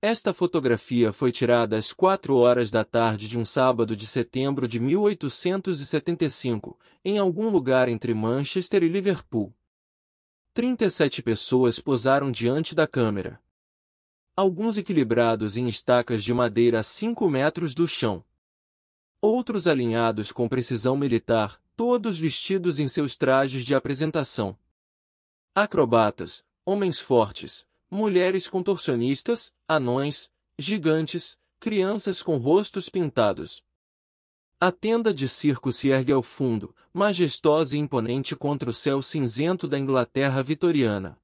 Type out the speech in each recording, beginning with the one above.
Esta fotografia foi tirada às 4 horas da tarde de um sábado de setembro de 1875, em algum lugar entre Manchester e Liverpool. 37 pessoas posaram diante da câmera. Alguns equilibrados em estacas de madeira a 5 metros do chão. Outros alinhados com precisão militar, todos vestidos em seus trajes de apresentação. Acrobatas, homens fortes, mulheres contorcionistas, anões, gigantes, crianças com rostos pintados. A tenda de circo se ergue ao fundo, majestosa e imponente contra o céu cinzento da Inglaterra vitoriana.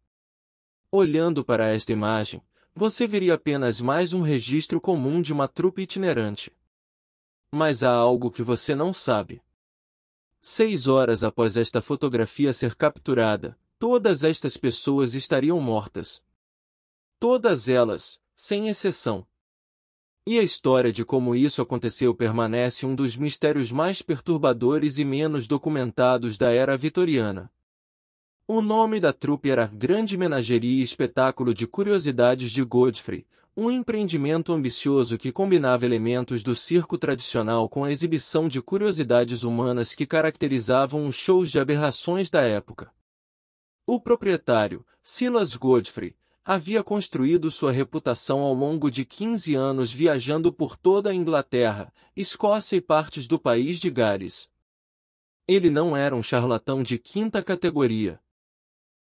Olhando para esta imagem, você veria apenas mais um registro comum de uma trupe itinerante. Mas há algo que você não sabe. 6 horas após esta fotografia ser capturada, todas estas pessoas estariam mortas. Todas elas, sem exceção. E a história de como isso aconteceu permanece um dos mistérios mais perturbadores e menos documentados da era vitoriana. O nome da trupe era Grande Menagerie e Espetáculo de Curiosidades de Godfrey, um empreendimento ambicioso que combinava elementos do circo tradicional com a exibição de curiosidades humanas que caracterizavam os shows de aberrações da época. O proprietário, Silas Godfrey, havia construído sua reputação ao longo de 15 anos viajando por toda a Inglaterra, Escócia e partes do país de Gales. Ele não era um charlatão de quinta categoria.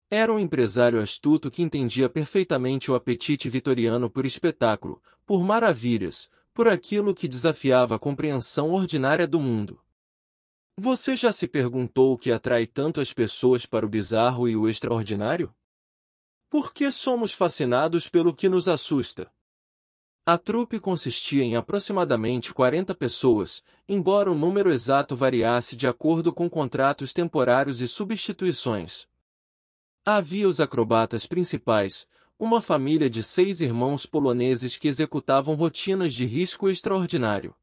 Era um empresário astuto que entendia perfeitamente o apetite vitoriano por espetáculo, por maravilhas, por aquilo que desafiava a compreensão ordinária do mundo. Você já se perguntou o que atrai tanto as pessoas para o bizarro e o extraordinário? Por que somos fascinados pelo que nos assusta? A trupe consistia em aproximadamente 40 pessoas, embora o número exato variasse de acordo com contratos temporários e substituições. Havia os acrobatas principais, uma família de 6 irmãos poloneses que executavam rotinas de risco extraordinário.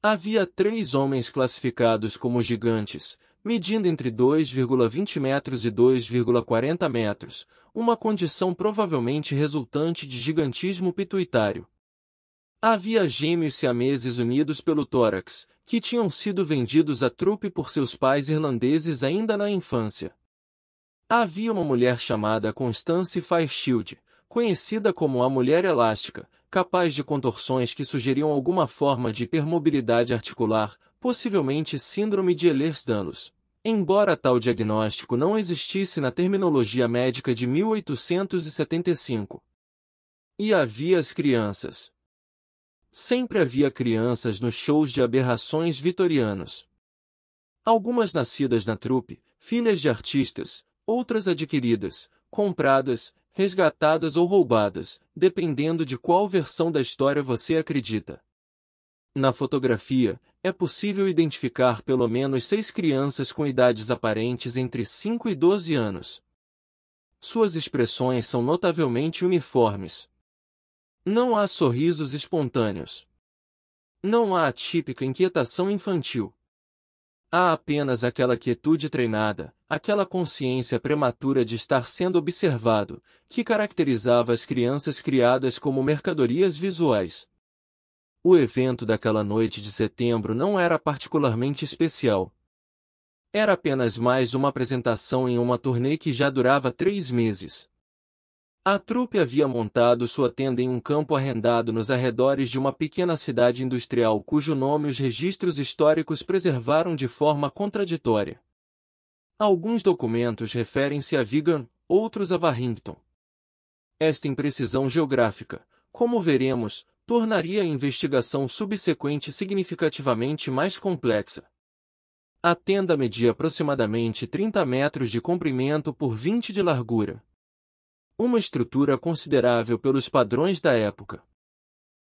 Havia 3 homens classificados como gigantes, medindo entre 2,20 metros e 2,40 metros, uma condição provavelmente resultante de gigantismo pituitário. Havia gêmeos siameses unidos pelo tórax, que tinham sido vendidos à trupe por seus pais irlandeses ainda na infância. Havia uma mulher chamada Constance Fairchild, conhecida como a Mulher Elástica, capaz de contorções que sugeriam alguma forma de hipermobilidade articular, possivelmente síndrome de Ehlers-Danlos. Embora tal diagnóstico não existisse na terminologia médica de 1875. E havia as crianças. Sempre havia crianças nos shows de aberrações vitorianos. Algumas nascidas na trupe, filhas de artistas, outras adquiridas, compradas, resgatadas ou roubadas, dependendo de qual versão da história você acredita. Na fotografia, é possível identificar pelo menos 6 crianças com idades aparentes entre 5 e 12 anos. Suas expressões são notavelmente uniformes. Não há sorrisos espontâneos. Não há a típica inquietação infantil. Há apenas aquela quietude treinada, aquela consciência prematura de estar sendo observado, que caracterizava as crianças criadas como mercadorias visuais. O evento daquela noite de setembro não era particularmente especial. Era apenas mais uma apresentação em uma turnê que já durava 3 meses. A trupe havia montado sua tenda em um campo arrendado nos arredores de uma pequena cidade industrial cujo nome os registros históricos preservaram de forma contraditória. Alguns documentos referem-se a Wigan, outros a Warrington. Esta imprecisão geográfica, como veremos, tornaria a investigação subsequente significativamente mais complexa. A tenda media aproximadamente 30 metros de comprimento por 20 de largura. Uma estrutura considerável pelos padrões da época.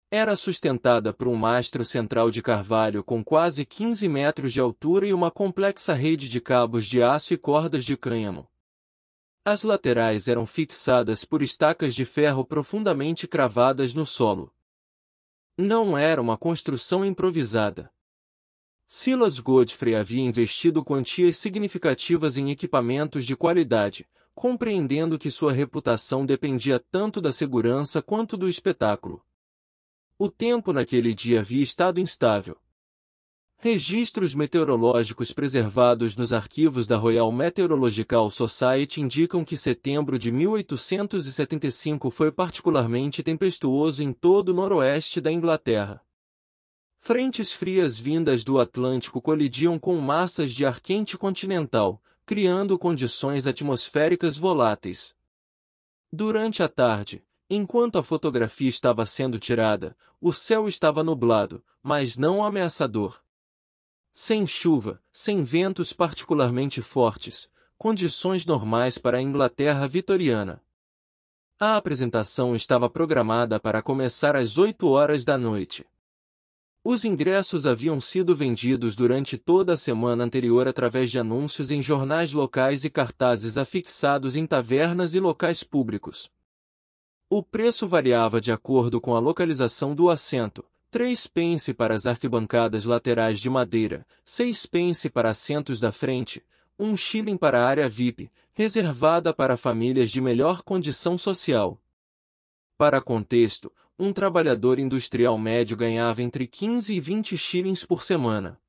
Era sustentada por um mastro central de carvalho com quase 15 metros de altura e uma complexa rede de cabos de aço e cordas de cânhamo. As laterais eram fixadas por estacas de ferro profundamente cravadas no solo. Não era uma construção improvisada. Silas Godfrey havia investido quantias significativas em equipamentos de qualidade, compreendendo que sua reputação dependia tanto da segurança quanto do espetáculo. O tempo naquele dia havia estado instável. Registros meteorológicos preservados nos arquivos da Royal Meteorological Society indicam que setembro de 1875 foi particularmente tempestuoso em todo o noroeste da Inglaterra. Frentes frias vindas do Atlântico colidiam com massas de ar quente continental, criando condições atmosféricas voláteis. Durante a tarde, enquanto a fotografia estava sendo tirada, o céu estava nublado, mas não ameaçador. Sem chuva, sem ventos particularmente fortes, condições normais para a Inglaterra vitoriana. A apresentação estava programada para começar às 8 horas da noite. Os ingressos haviam sido vendidos durante toda a semana anterior através de anúncios em jornais locais e cartazes afixados em tavernas e locais públicos. O preço variava de acordo com a localização do assento. 3 pence para as arquibancadas laterais de madeira, 6 pence para assentos da frente, 1 shilling para a área VIP, reservada para famílias de melhor condição social. Para contexto, um trabalhador industrial médio ganhava entre 15 e 20 shillings por semana.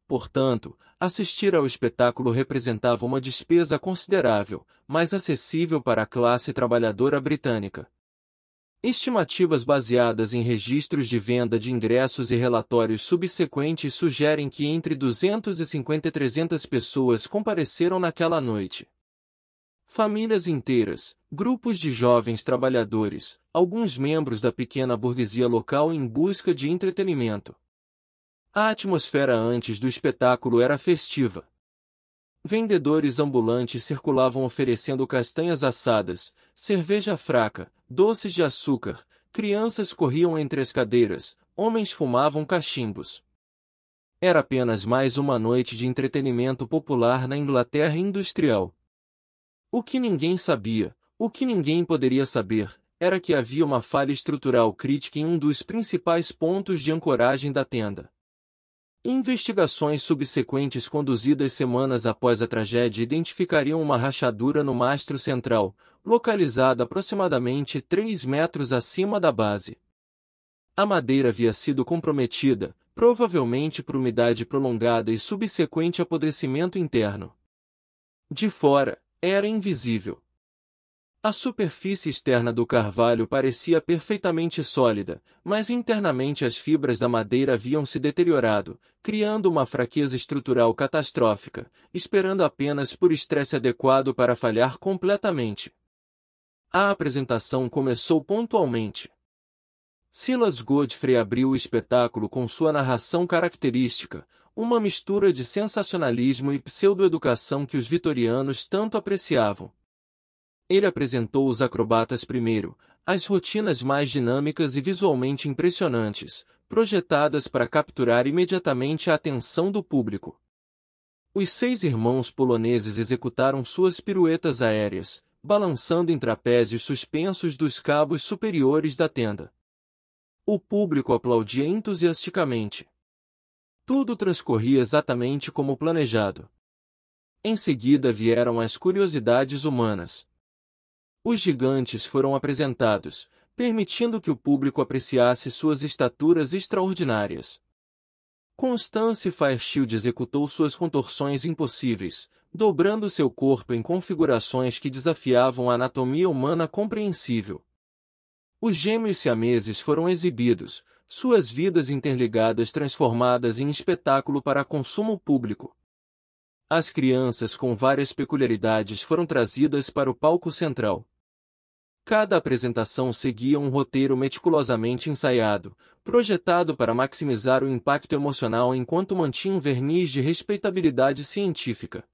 Portanto, assistir ao espetáculo representava uma despesa considerável, mas acessível para a classe trabalhadora britânica. Estimativas baseadas em registros de venda de ingressos e relatórios subsequentes sugerem que entre 250 e 300 pessoas compareceram naquela noite. Famílias inteiras, grupos de jovens trabalhadores, alguns membros da pequena burguesia local em busca de entretenimento. A atmosfera antes do espetáculo era festiva. Vendedores ambulantes circulavam oferecendo castanhas assadas, cerveja fraca, doces de açúcar, crianças corriam entre as cadeiras, homens fumavam cachimbos. Era apenas mais uma noite de entretenimento popular na Inglaterra industrial. O que ninguém sabia, o que ninguém poderia saber, era que havia uma falha estrutural crítica em um dos principais pontos de ancoragem da tenda. Investigações subsequentes conduzidas semanas após a tragédia identificariam uma rachadura no mastro central, localizada aproximadamente 3 metros acima da base. A madeira havia sido comprometida, provavelmente por umidade prolongada e subsequente apodrecimento interno. De fora, era invisível. A superfície externa do carvalho parecia perfeitamente sólida, mas internamente as fibras da madeira haviam se deteriorado, criando uma fraqueza estrutural catastrófica, esperando apenas por estresse adequado para falhar completamente. A apresentação começou pontualmente. Silas Godfrey abriu o espetáculo com sua narração característica, uma mistura de sensacionalismo e pseudo-educação que os vitorianos tanto apreciavam. Ele apresentou os acrobatas primeiro, as rotinas mais dinâmicas e visualmente impressionantes, projetadas para capturar imediatamente a atenção do público. Os 6 irmãos poloneses executaram suas piruetas aéreas, balançando em trapézios suspensos dos cabos superiores da tenda. O público aplaudia entusiasticamente. Tudo transcorria exatamente como planejado. Em seguida vieram as curiosidades humanas. Os gigantes foram apresentados, permitindo que o público apreciasse suas estaturas extraordinárias. Constance Fairchild executou suas contorções impossíveis, dobrando seu corpo em configurações que desafiavam a anatomia humana compreensível. Os gêmeos siameses foram exibidos, suas vidas interligadas transformadas em espetáculo para consumo público. As crianças com várias peculiaridades foram trazidas para o palco central. Cada apresentação seguia um roteiro meticulosamente ensaiado, projetado para maximizar o impacto emocional enquanto mantinha um verniz de respeitabilidade científica.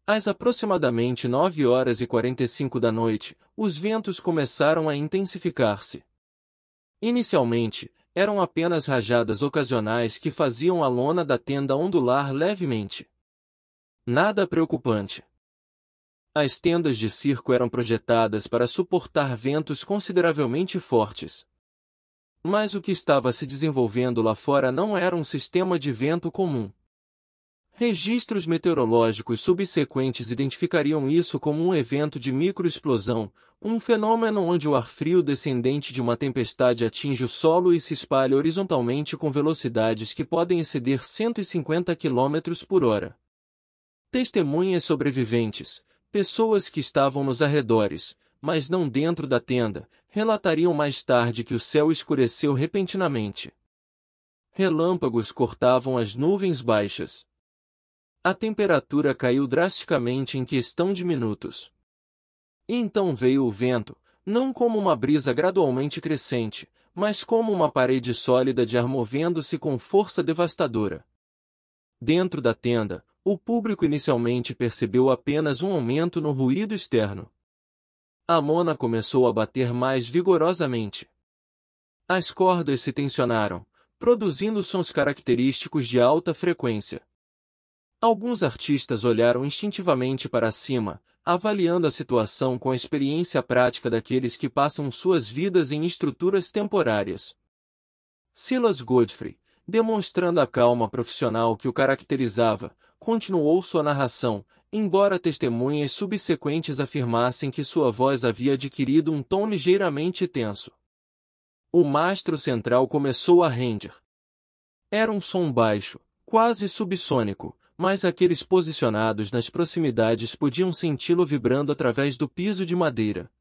Às aproximadamente 9h45 da noite, os ventos começaram a intensificar-se. Inicialmente, eram apenas rajadas ocasionais que faziam a lona da tenda ondular levemente. Nada preocupante. As tendas de circo eram projetadas para suportar ventos consideravelmente fortes. Mas o que estava se desenvolvendo lá fora não era um sistema de vento comum. Registros meteorológicos subsequentes identificariam isso como um evento de microexplosão, um fenômeno onde o ar frio descendente de uma tempestade atinge o solo e se espalha horizontalmente com velocidades que podem exceder 150 km por hora. Testemunhas sobreviventes, pessoas que estavam nos arredores, mas não dentro da tenda, relatariam mais tarde que o céu escureceu repentinamente. Relâmpagos cortavam as nuvens baixas. A temperatura caiu drasticamente em questão de minutos. E então veio o vento, não como uma brisa gradualmente crescente, mas como uma parede sólida de ar movendo-se com força devastadora. Dentro da tenda, o público inicialmente percebeu apenas um aumento no ruído externo. A lona começou a bater mais vigorosamente. As cordas se tensionaram, produzindo sons característicos de alta frequência. Alguns artistas olharam instintivamente para cima, avaliando a situação com a experiência prática daqueles que passam suas vidas em estruturas temporárias. Silas Godfrey, demonstrando a calma profissional que o caracterizava, continuou sua narração, embora testemunhas subsequentes afirmassem que sua voz havia adquirido um tom ligeiramente tenso. O mastro central começou a render. Era um som baixo, quase subsônico, mas aqueles posicionados nas proximidades podiam senti-lo vibrando através do piso de madeira.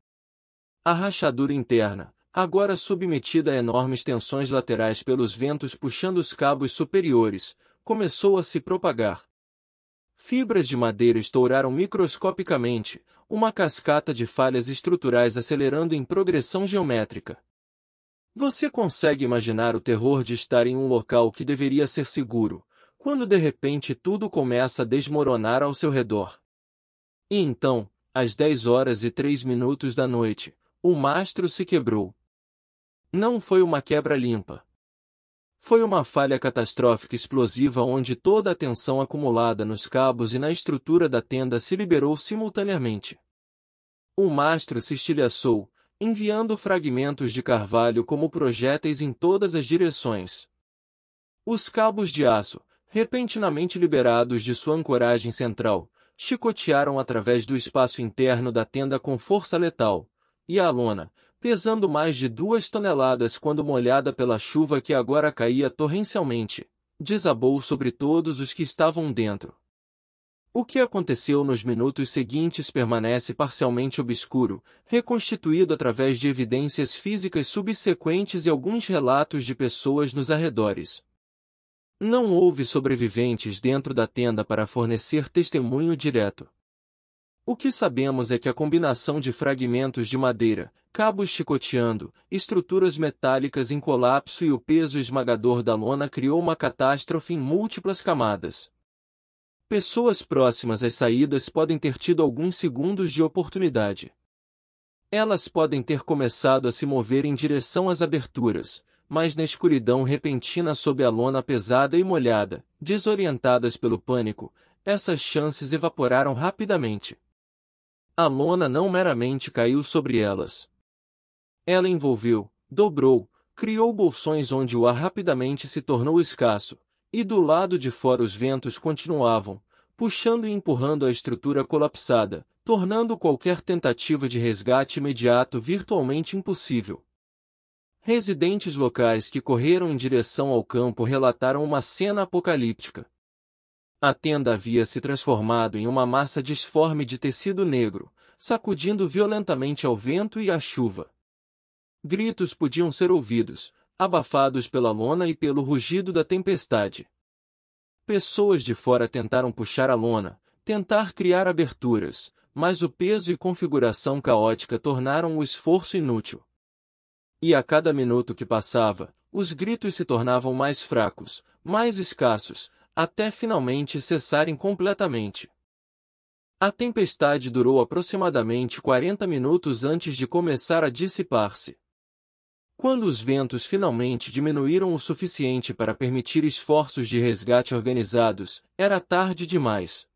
A rachadura interna, agora submetida a enormes tensões laterais pelos ventos puxando os cabos superiores, começou a se propagar. Fibras de madeira estouraram microscopicamente, uma cascata de falhas estruturais acelerando em progressão geométrica. Você consegue imaginar o terror de estar em um local que deveria ser seguro, quando de repente tudo começa a desmoronar ao seu redor. E então, às 10h03 da noite, o mastro se quebrou. Não foi uma quebra limpa. Foi uma falha catastrófica explosiva onde toda a tensão acumulada nos cabos e na estrutura da tenda se liberou simultaneamente. O mastro se estilhaçou, enviando fragmentos de carvalho como projéteis em todas as direções. Os cabos de aço, repentinamente liberados de sua ancoragem central, chicotearam através do espaço interno da tenda com força letal, e a lona, pesando mais de 2 toneladas quando molhada pela chuva que agora caía torrencialmente, desabou sobre todos os que estavam dentro. O que aconteceu nos minutos seguintes permanece parcialmente obscuro, reconstituído através de evidências físicas subsequentes e alguns relatos de pessoas nos arredores. Não houve sobreviventes dentro da tenda para fornecer testemunho direto. O que sabemos é que a combinação de fragmentos de madeira, cabos chicoteando, estruturas metálicas em colapso e o peso esmagador da lona criou uma catástrofe em múltiplas camadas. Pessoas próximas às saídas podem ter tido alguns segundos de oportunidade. Elas podem ter começado a se mover em direção às aberturas, mas na escuridão repentina sob a lona pesada e molhada, desorientadas pelo pânico, essas chances evaporaram rapidamente. A lona não meramente caiu sobre elas. Ela envolveu, dobrou, criou bolsões onde o ar rapidamente se tornou escasso, e do lado de fora os ventos continuavam, puxando e empurrando a estrutura colapsada, tornando qualquer tentativa de resgate imediato virtualmente impossível. Residentes locais que correram em direção ao campo relataram uma cena apocalíptica. A tenda havia se transformado em uma massa disforme de tecido negro, sacudindo violentamente ao vento e à chuva. Gritos podiam ser ouvidos, abafados pela lona e pelo rugido da tempestade. Pessoas de fora tentaram puxar a lona, tentar criar aberturas, mas o peso e configuração caótica tornaram o esforço inútil. E a cada minuto que passava, os gritos se tornavam mais fracos, mais escassos, até finalmente cessarem completamente. A tempestade durou aproximadamente 40 minutos antes de começar a dissipar-se. Quando os ventos finalmente diminuíram o suficiente para permitir esforços de resgate organizados, era tarde demais.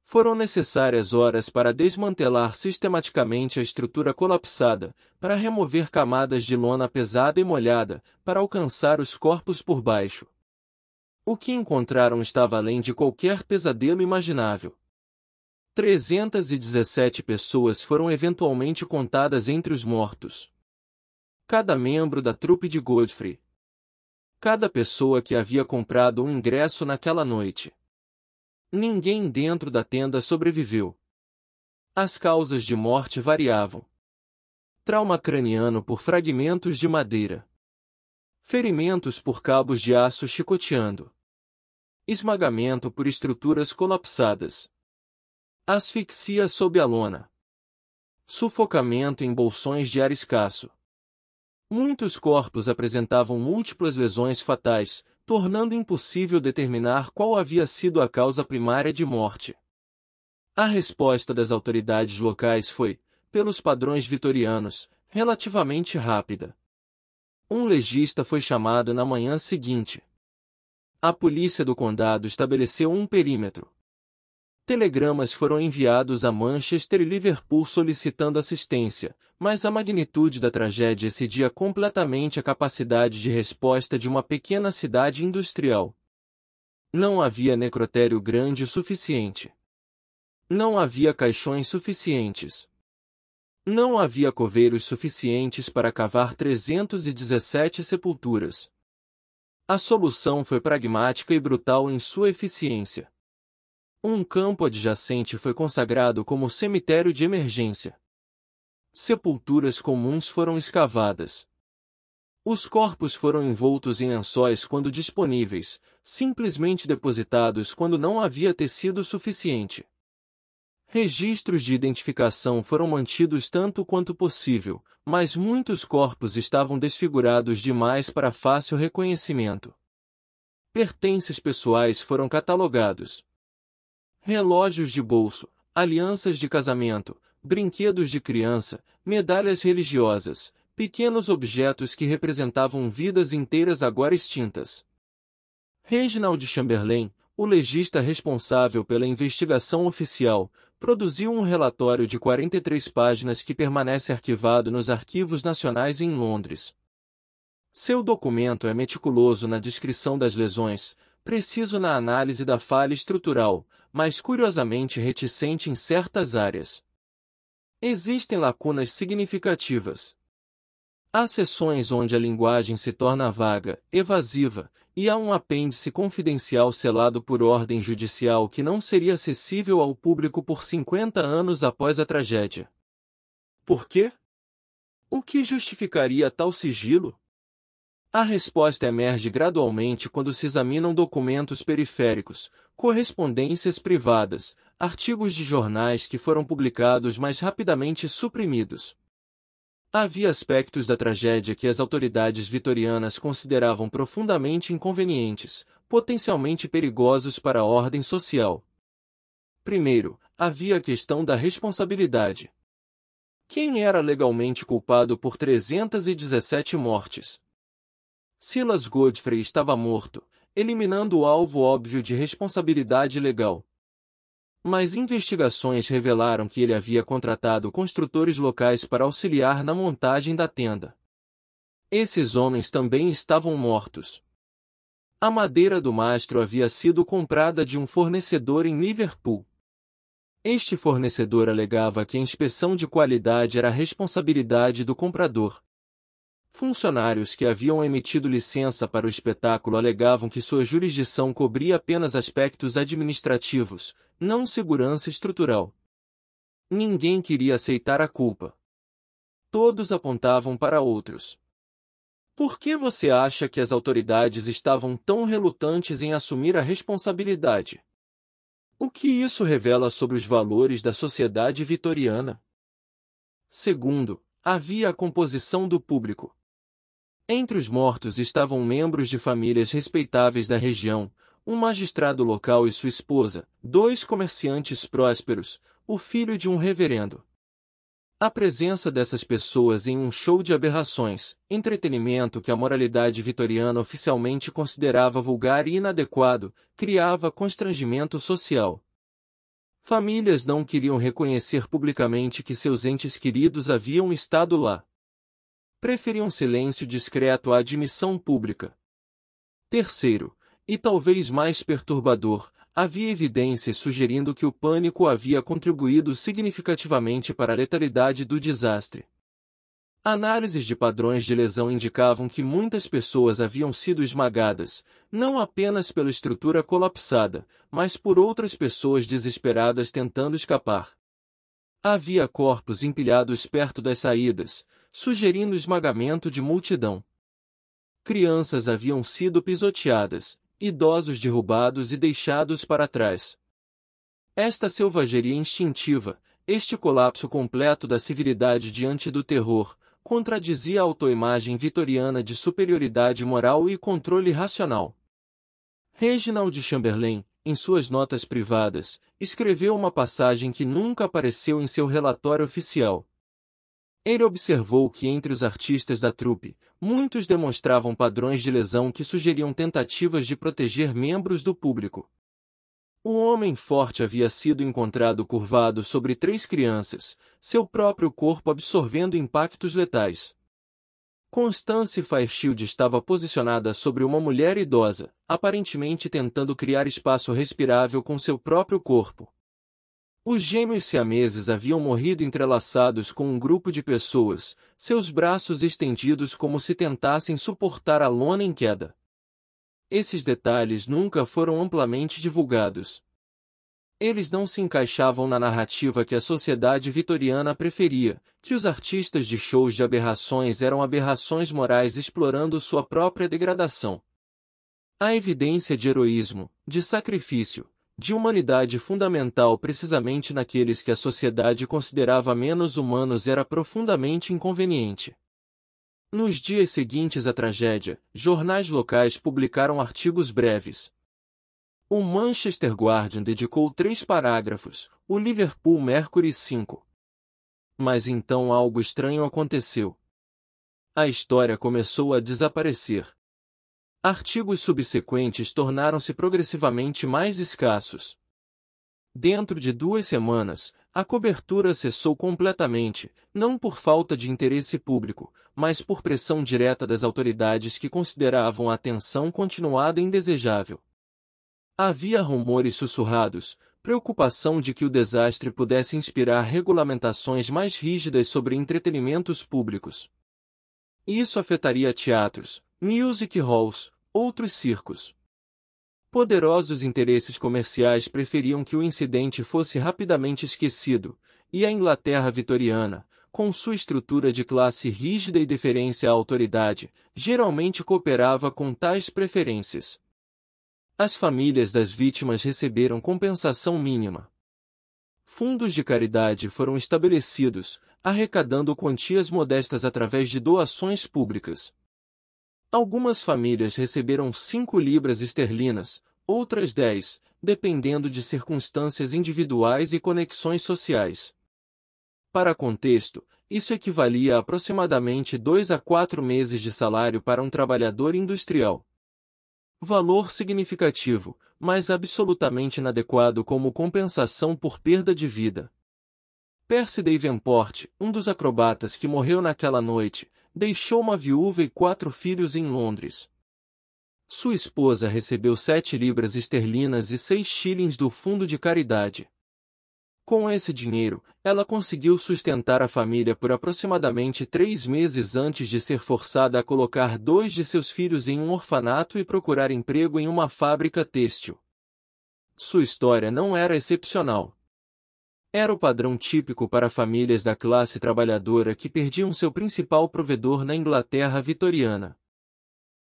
Foram necessárias horas para desmantelar sistematicamente a estrutura colapsada, para remover camadas de lona pesada e molhada, para alcançar os corpos por baixo. O que encontraram estava além de qualquer pesadelo imaginável. 317 pessoas foram eventualmente contadas entre os mortos. Cada membro da trupe de Godfrey. Cada pessoa que havia comprado um ingresso naquela noite. Ninguém dentro da tenda sobreviveu. As causas de morte variavam. Trauma craniano por fragmentos de madeira. Ferimentos por cabos de aço chicoteando. Esmagamento por estruturas colapsadas. Asfixia sob a lona. Sufocamento em bolsões de ar escasso. Muitos corpos apresentavam múltiplas lesões fatais, tornando impossível determinar qual havia sido a causa primária de morte. A resposta das autoridades locais foi, pelos padrões vitorianos, relativamente rápida. Um legista foi chamado na manhã seguinte. A polícia do condado estabeleceu um perímetro. Telegramas foram enviados a Manchester e Liverpool solicitando assistência, mas a magnitude da tragédia excedia completamente a capacidade de resposta de uma pequena cidade industrial. Não havia necrotério grande o suficiente. Não havia caixões suficientes. Não havia coveiros suficientes para cavar 317 sepulturas. A solução foi pragmática e brutal em sua eficiência. Um campo adjacente foi consagrado como cemitério de emergência. Sepulturas comuns foram escavadas. Os corpos foram envoltos em lençóis quando disponíveis, simplesmente depositados quando não havia tecido suficiente. Registros de identificação foram mantidos tanto quanto possível, mas muitos corpos estavam desfigurados demais para fácil reconhecimento. Pertences pessoais foram catalogados. Relógios de bolso, alianças de casamento, brinquedos de criança, medalhas religiosas, pequenos objetos que representavam vidas inteiras agora extintas. Reginald Chamberlain, o legista responsável pela investigação oficial, produziu um relatório de 43 páginas que permanece arquivado nos Arquivos Nacionais em Londres. Seu documento é meticuloso na descrição das lesões, preciso na análise da falha estrutural, mas curiosamente reticente em certas áreas. Existem lacunas significativas. Há seções onde a linguagem se torna vaga, evasiva, e há um apêndice confidencial selado por ordem judicial que não seria acessível ao público por 50 anos após a tragédia. Por quê? O que justificaria tal sigilo? A resposta emerge gradualmente quando se examinam documentos periféricos, correspondências privadas, artigos de jornais que foram publicados mas rapidamente suprimidos. Havia aspectos da tragédia que as autoridades vitorianas consideravam profundamente inconvenientes, potencialmente perigosos para a ordem social. Primeiro, havia a questão da responsabilidade. Quem era legalmente culpado por 317 mortes? Silas Godfrey estava morto, eliminando o alvo óbvio de responsabilidade legal. Mas investigações revelaram que ele havia contratado construtores locais para auxiliar na montagem da tenda. Esses homens também estavam mortos. A madeira do mastro havia sido comprada de um fornecedor em Liverpool. Este fornecedor alegava que a inspeção de qualidade era a responsabilidade do comprador. Funcionários que haviam emitido licença para o espetáculo alegavam que sua jurisdição cobria apenas aspectos administrativos, não segurança estrutural. Ninguém queria aceitar a culpa. Todos apontavam para outros. Por que você acha que as autoridades estavam tão relutantes em assumir a responsabilidade? O que isso revela sobre os valores da sociedade vitoriana? Segundo, havia a composição do público. Entre os mortos estavam membros de famílias respeitáveis da região, um magistrado local e sua esposa, 2 comerciantes prósperos, o filho de um reverendo. A presença dessas pessoas em um show de aberrações, entretenimento que a moralidade vitoriana oficialmente considerava vulgar e inadequado, criava constrangimento social. Famílias não queriam reconhecer publicamente que seus entes queridos haviam estado lá. Preferiam silêncio discreto à admissão pública. Terceiro, E talvez mais perturbador, havia evidências sugerindo que o pânico havia contribuído significativamente para a letalidade do desastre. Análises de padrões de lesão indicavam que muitas pessoas haviam sido esmagadas, não apenas pela estrutura colapsada, mas por outras pessoas desesperadas tentando escapar. Havia corpos empilhados perto das saídas, sugerindo esmagamento de multidão. Crianças haviam sido pisoteadas, idosos derrubados e deixados para trás. Esta selvageria instintiva, este colapso completo da civilidade diante do terror, contradizia a autoimagem vitoriana de superioridade moral e controle racional. Reginald Chamberlain, em suas notas privadas, escreveu uma passagem que nunca apareceu em seu relatório oficial. Ele observou que entre os artistas da trupe, muitos demonstravam padrões de lesão que sugeriam tentativas de proteger membros do público. Um homem forte havia sido encontrado curvado sobre 3 crianças, seu próprio corpo absorvendo impactos letais. Constance Fairchild estava posicionada sobre uma mulher idosa, aparentemente tentando criar espaço respirável com seu próprio corpo. Os gêmeos siameses haviam morrido entrelaçados com um grupo de pessoas, seus braços estendidos como se tentassem suportar a lona em queda. Esses detalhes nunca foram amplamente divulgados. Eles não se encaixavam na narrativa que a sociedade vitoriana preferia, que os artistas de shows de aberrações eram aberrações morais explorando sua própria degradação. A evidência de heroísmo, de sacrifício, de humanidade fundamental precisamente naqueles que a sociedade considerava menos humanos era profundamente inconveniente. Nos dias seguintes à tragédia, jornais locais publicaram artigos breves. O Manchester Guardian dedicou 3 parágrafos, o Liverpool Mercury 5. Mas então algo estranho aconteceu. A história começou a desaparecer. Artigos subsequentes tornaram-se progressivamente mais escassos. Dentro de 2 semanas, a cobertura cessou completamente, não por falta de interesse público, mas por pressão direta das autoridades que consideravam a atenção continuada indesejável. Havia rumores sussurrados, preocupação de que o desastre pudesse inspirar regulamentações mais rígidas sobre entretenimentos públicos. Isso afetaria teatros, music halls, outros circos. Poderosos interesses comerciais preferiam que o incidente fosse rapidamente esquecido, e a Inglaterra vitoriana, com sua estrutura de classe rígida e deferência à autoridade, geralmente cooperava com tais preferências. As famílias das vítimas receberam compensação mínima. Fundos de caridade foram estabelecidos, arrecadando quantias modestas através de doações públicas. Algumas famílias receberam 5 libras esterlinas, outras 10, dependendo de circunstâncias individuais e conexões sociais. Para contexto, isso equivalia a aproximadamente 2 a 4 meses de salário para um trabalhador industrial. Valor significativo, mas absolutamente inadequado como compensação por perda de vida. Percy Davenport, um dos acrobatas que morreu naquela noite, deixou uma viúva e 4 filhos em Londres. Sua esposa recebeu 7 libras esterlinas e 6 shillings do fundo de caridade. Com esse dinheiro, ela conseguiu sustentar a família por aproximadamente 3 meses antes de ser forçada a colocar 2 de seus filhos em um orfanato e procurar emprego em uma fábrica têxtil. Sua história não era excepcional. Era o padrão típico para famílias da classe trabalhadora que perdiam seu principal provedor na Inglaterra vitoriana.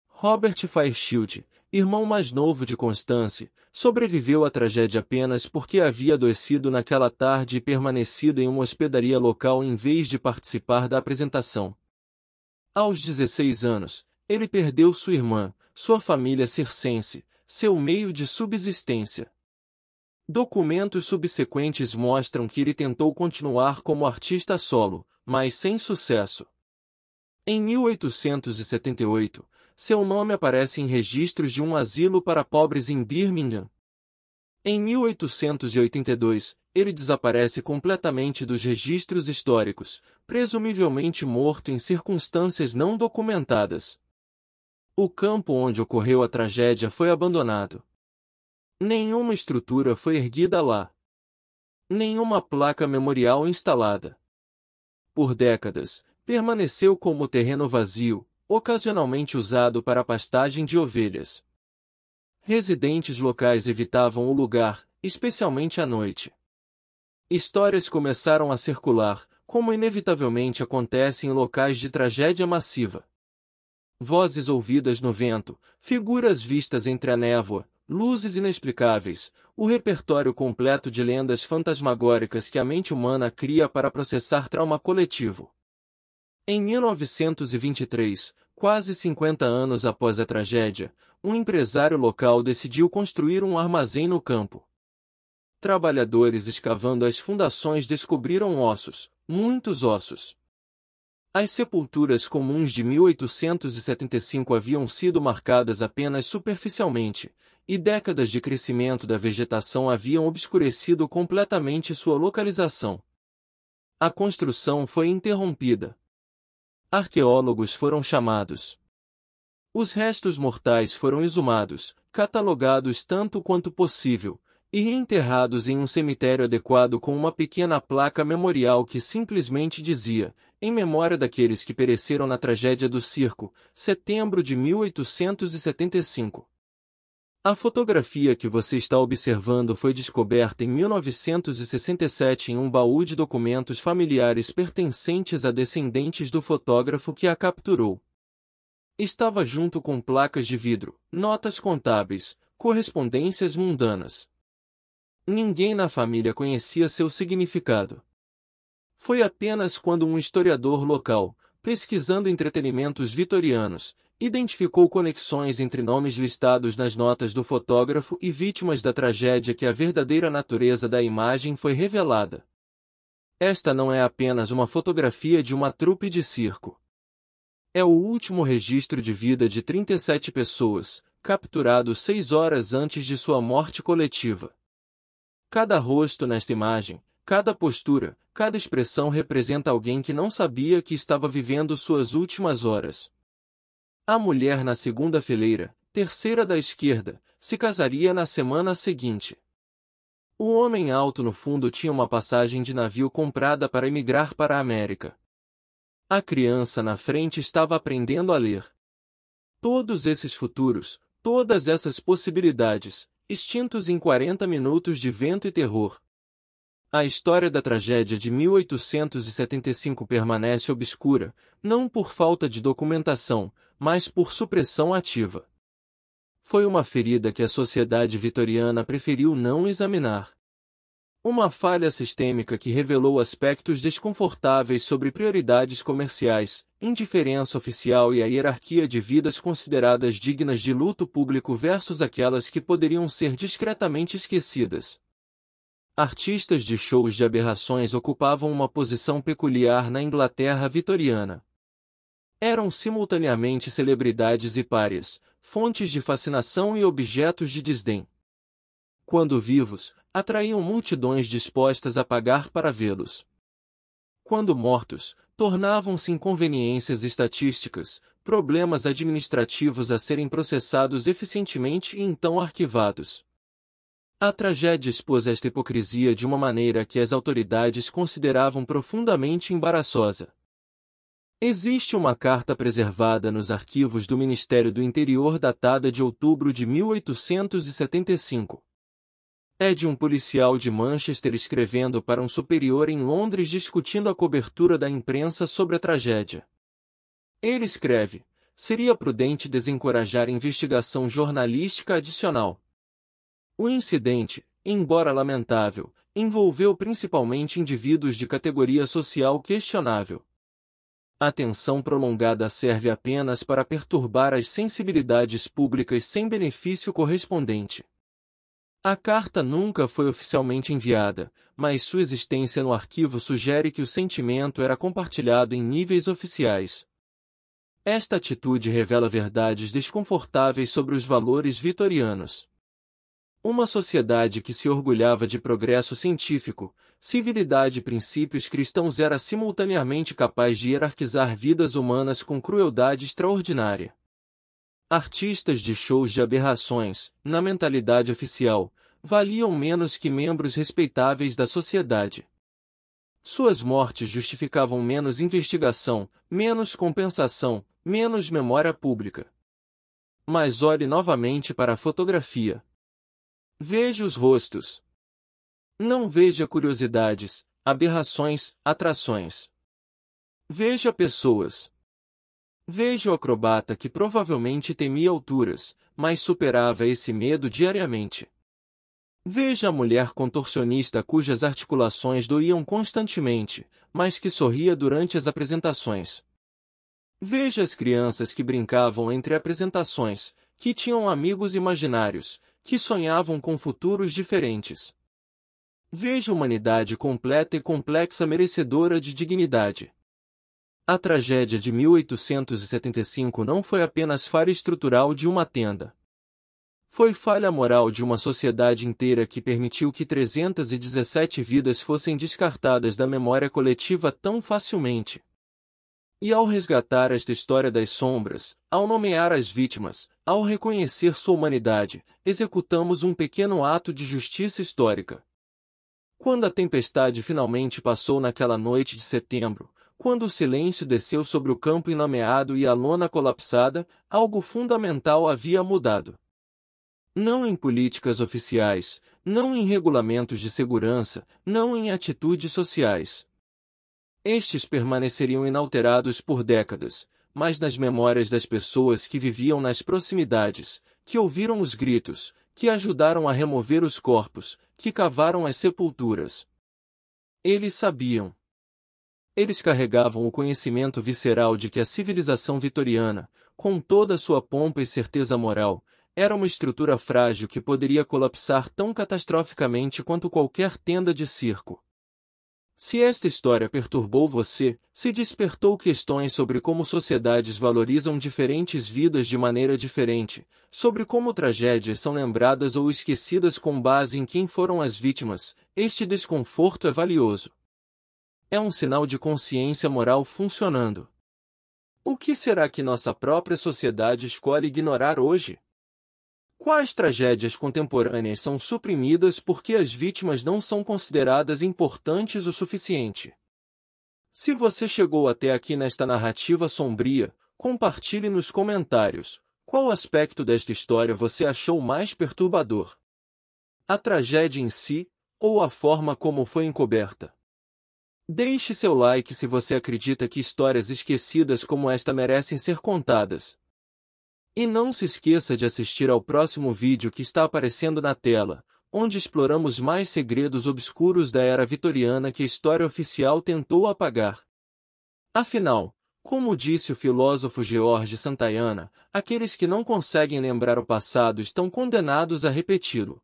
Robert Fairchild, irmão mais novo de Constance, sobreviveu à tragédia apenas porque havia adoecido naquela tarde e permanecido em uma hospedaria local em vez de participar da apresentação. Aos 16 anos, ele perdeu sua irmã, sua família circense, seu meio de subsistência. Documentos subsequentes mostram que ele tentou continuar como artista solo, mas sem sucesso. Em 1878, seu nome aparece em registros de um asilo para pobres em Birmingham. Em 1882, ele desaparece completamente dos registros históricos, presumivelmente morto em circunstâncias não documentadas. O campo onde ocorreu a tragédia foi abandonado. Nenhuma estrutura foi erguida lá. Nenhuma placa memorial instalada. Por décadas, permaneceu como terreno vazio, ocasionalmente usado para pastagem de ovelhas. Residentes locais evitavam o lugar, especialmente à noite. Histórias começaram a circular, como inevitavelmente acontece em locais de tragédia massiva. Vozes ouvidas no vento, figuras vistas entre a névoa, luzes inexplicáveis, o repertório completo de lendas fantasmagóricas que a mente humana cria para processar trauma coletivo. Em 1923, quase 50 anos após a tragédia, um empresário local decidiu construir um armazém no campo. Trabalhadores escavando as fundações descobriram ossos, muitos ossos. As sepulturas comuns de 1875 haviam sido marcadas apenas superficialmente, e décadas de crescimento da vegetação haviam obscurecido completamente sua localização. A construção foi interrompida. Arqueólogos foram chamados. Os restos mortais foram exumados, catalogados tanto quanto possível, e reenterrados em um cemitério adequado com uma pequena placa memorial que simplesmente dizia, em memória daqueles que pereceram na tragédia do circo, setembro de 1875. A fotografia que você está observando foi descoberta em 1967 em um baú de documentos familiares pertencentes a descendentes do fotógrafo que a capturou. Estava junto com placas de vidro, notas contábeis, correspondências mundanas. Ninguém na família conhecia seu significado. Foi apenas quando um historiador local, pesquisando entretenimentos vitorianos, identificou conexões entre nomes listados nas notas do fotógrafo e vítimas da tragédia que a verdadeira natureza da imagem foi revelada. Esta não é apenas uma fotografia de uma trupe de circo. É o último registro de vida de 37 pessoas, capturado 6 horas antes de sua morte coletiva. Cada rosto nesta imagem, cada postura, cada expressão representa alguém que não sabia que estava vivendo suas últimas horas. A mulher na segunda fileira, terceira da esquerda, se casaria na semana seguinte. O homem alto no fundo tinha uma passagem de navio comprada para emigrar para a América. A criança na frente estava aprendendo a ler. Todos esses futuros, todas essas possibilidades, extintos em 40 minutos de vento e terror. A história da tragédia de 1875 permanece obscura, não por falta de documentação, mas por supressão ativa. Foi uma ferida que a sociedade vitoriana preferiu não examinar. Uma falha sistêmica que revelou aspectos desconfortáveis sobre prioridades comerciais, indiferença oficial e a hierarquia de vidas consideradas dignas de luto público versus aquelas que poderiam ser discretamente esquecidas. Artistas de shows de aberrações ocupavam uma posição peculiar na Inglaterra vitoriana. Eram simultaneamente celebridades e párias, fontes de fascinação e objetos de desdém. Quando vivos, atraíam multidões dispostas a pagar para vê-los. Quando mortos, tornavam-se inconveniências estatísticas, problemas administrativos a serem processados eficientemente e então arquivados. A tragédia expôs esta hipocrisia de uma maneira que as autoridades consideravam profundamente embaraçosa. Existe uma carta preservada nos arquivos do Ministério do Interior datada de outubro de 1875. É de um policial de Manchester escrevendo para um superior em Londres discutindo a cobertura da imprensa sobre a tragédia. Ele escreve: seria prudente desencorajar investigação jornalística adicional. O incidente, embora lamentável, envolveu principalmente indivíduos de categoria social questionável. A tensão prolongada serve apenas para perturbar as sensibilidades públicas sem benefício correspondente. A carta nunca foi oficialmente enviada, mas sua existência no arquivo sugere que o sentimento era compartilhado em níveis oficiais. Esta atitude revela verdades desconfortáveis sobre os valores vitorianos. Uma sociedade que se orgulhava de progresso científico, civilidade e princípios cristãos era simultaneamente capaz de hierarquizar vidas humanas com crueldade extraordinária. Artistas de shows de aberrações, na mentalidade oficial, valiam menos que membros respeitáveis da sociedade. Suas mortes justificavam menos investigação, menos compensação, menos memória pública. Mas olhe novamente para a fotografia. Veja os rostos. Não veja curiosidades, aberrações, atrações. Veja pessoas. Veja o acrobata que provavelmente temia alturas, mas superava esse medo diariamente. Veja a mulher contorcionista cujas articulações doíam constantemente, mas que sorria durante as apresentações. Veja as crianças que brincavam entre apresentações, que tinham amigos imaginários, que sonhavam com futuros diferentes. Veja a humanidade completa e complexa merecedora de dignidade. A tragédia de 1875 não foi apenas falha estrutural de uma tenda. Foi falha moral de uma sociedade inteira que permitiu que 317 vidas fossem descartadas da memória coletiva tão facilmente. E ao resgatar esta história das sombras, ao nomear as vítimas, ao reconhecer sua humanidade, executamos um pequeno ato de justiça histórica. Quando a tempestade finalmente passou naquela noite de setembro, quando o silêncio desceu sobre o campo inameado e a lona colapsada, algo fundamental havia mudado. Não em políticas oficiais, não em regulamentos de segurança, não em atitudes sociais. Estes permaneceriam inalterados por décadas, mas nas memórias das pessoas que viviam nas proximidades, que ouviram os gritos, que ajudaram a remover os corpos, que cavaram as sepulturas. Eles sabiam. Eles carregavam o conhecimento visceral de que a civilização vitoriana, com toda a sua pompa e certeza moral, era uma estrutura frágil que poderia colapsar tão catastroficamente quanto qualquer tenda de circo. Se esta história perturbou você, se despertou questões sobre como sociedades valorizam diferentes vidas de maneira diferente, sobre como tragédias são lembradas ou esquecidas com base em quem foram as vítimas, este desconforto é valioso. É um sinal de consciência moral funcionando. O que será que nossa própria sociedade escolhe ignorar hoje? Quais tragédias contemporâneas são suprimidas porque as vítimas não são consideradas importantes o suficiente? Se você chegou até aqui nesta narrativa sombria, compartilhe nos comentários qual aspecto desta história você achou mais perturbador. A tragédia em si, ou a forma como foi encoberta? Deixe seu like se você acredita que histórias esquecidas como esta merecem ser contadas. E não se esqueça de assistir ao próximo vídeo que está aparecendo na tela, onde exploramos mais segredos obscuros da era vitoriana que a história oficial tentou apagar. Afinal, como disse o filósofo George Santayana, aqueles que não conseguem lembrar o passado estão condenados a repeti-lo.